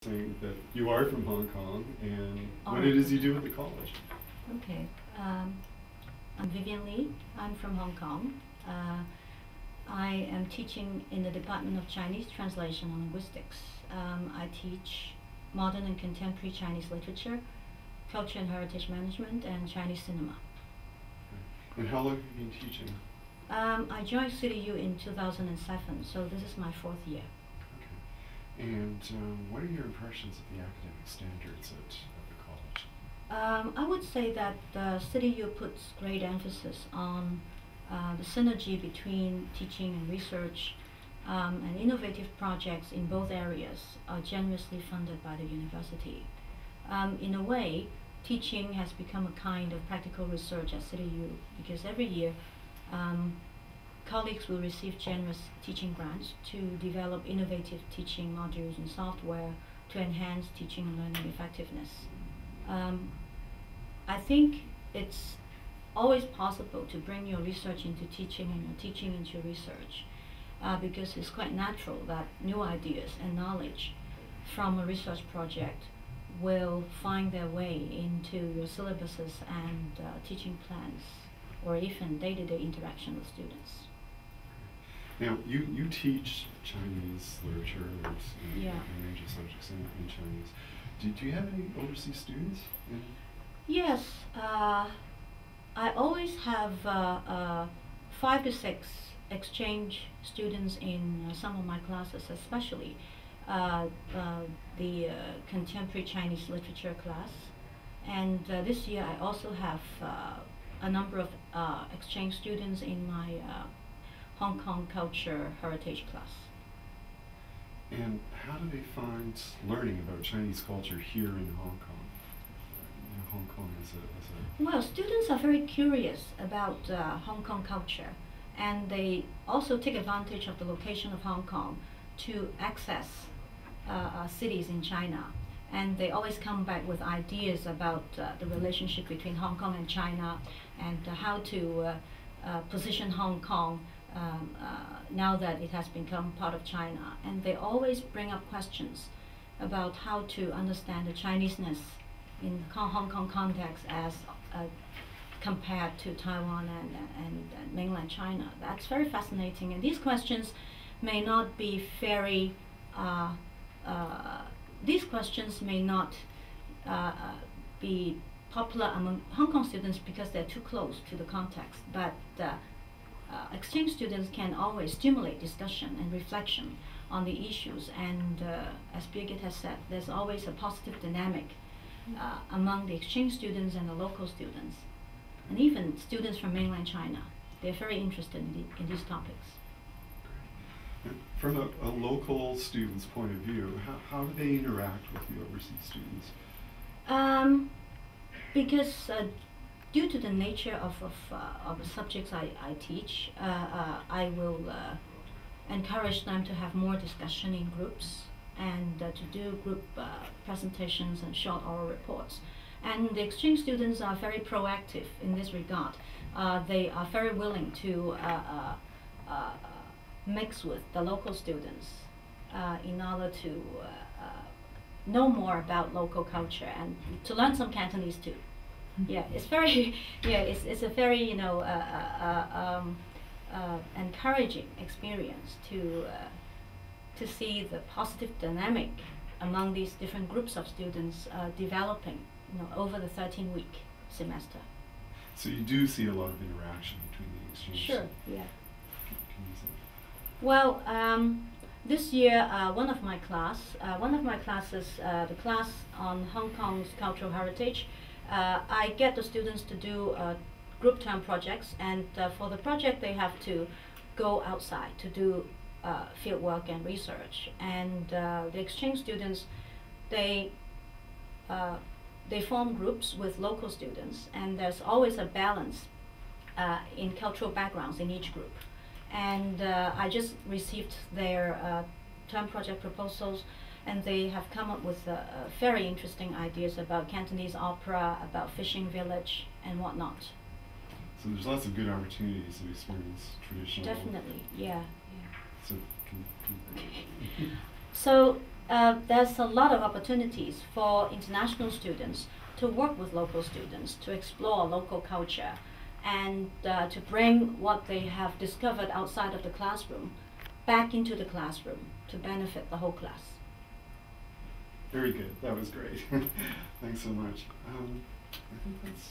saying that you are from Hong Kong and what Alright. it is you do at the college. Okay. I'm Vivian Lee. I'm from Hong Kong. I am teaching in the Department of Chinese Translation and Linguistics. I teach modern and contemporary Chinese literature, culture and heritage management, and Chinese cinema. And how long have you been teaching? I joined CityU in 2007, so this is my 4th year. Okay. And what are your impressions of the academic standards at the college? I would say that CityU puts great emphasis on the synergy between teaching and research, and innovative projects in both areas are generously funded by the university. In a way, teaching has become a kind of practical research at CityU because every year colleagues will receive generous teaching grants to develop innovative teaching modules and software to enhance teaching and learning effectiveness. I think it's always possible to bring your research into teaching and your teaching into research because it's quite natural that new ideas and knowledge from a research project will find their way into your syllabuses and teaching plans or even day-to-day interaction with students. Now, you teach Chinese literature and Yeah. a range of subjects in Chinese. Do you have any overseas students? Yes, I always have 5 to 6 exchange students in some of my classes, especially the contemporary Chinese literature class. And this year I also have a number of exchange students in my Hong Kong culture heritage class. And how do they find learning about Chinese culture here in Hong Kong? Hong Kong as a Well, students are very curious about Hong Kong culture, and they also take advantage of the location of Hong Kong to access cities in China. And they always come back with ideas about the relationship between Hong Kong and China and how to position Hong Kong now that it has become part of China. And they always bring up questions about how to understand the Chineseness in the Hong Kong context as compared to Taiwan and mainland China. That's very fascinating, and these questions may not be very these questions may not be popular among Hong Kong students because they're too close to the context, but exchange students can always stimulate discussion and reflection on the issues, and as Birgit has said, there's always a positive dynamic among the exchange students and the local students, and even students from mainland China. They're very interested in these topics. From a local student's point of view, how do they interact with the overseas students? Because due to the nature of the subjects I teach, I will encourage them to have more discussion in groups and to do group presentations and short oral reports. And the exchange students are very proactive in this regard. They are very willing to mix with the local students in order to know more about local culture and to learn some Cantonese too. Yeah, it's very it's a very encouraging experience to see the positive dynamic among these different groups of students developing over the 13-week semester. So you do see a lot of interaction between the exchange. Sure. Yeah. Can you say? Well, this year one of my classes, the class on Hong Kong's cultural heritage, I get the students to do group term projects, and for the project they have to go outside to do field work and research. And the exchange students, they form groups with local students, and there's always a balance in cultural backgrounds in each group. And I just received their term project proposals, and they have come up with very interesting ideas about Cantonese opera, about fishing village, and whatnot. So there's lots of good opportunities to experience traditional. Definitely, yeah. So can So there's a lot of opportunities for international students to work with local students, to explore local culture, and to bring what they have discovered outside of the classroom back into the classroom to benefit the whole class. Very good. That was great. Thanks so much. I think that's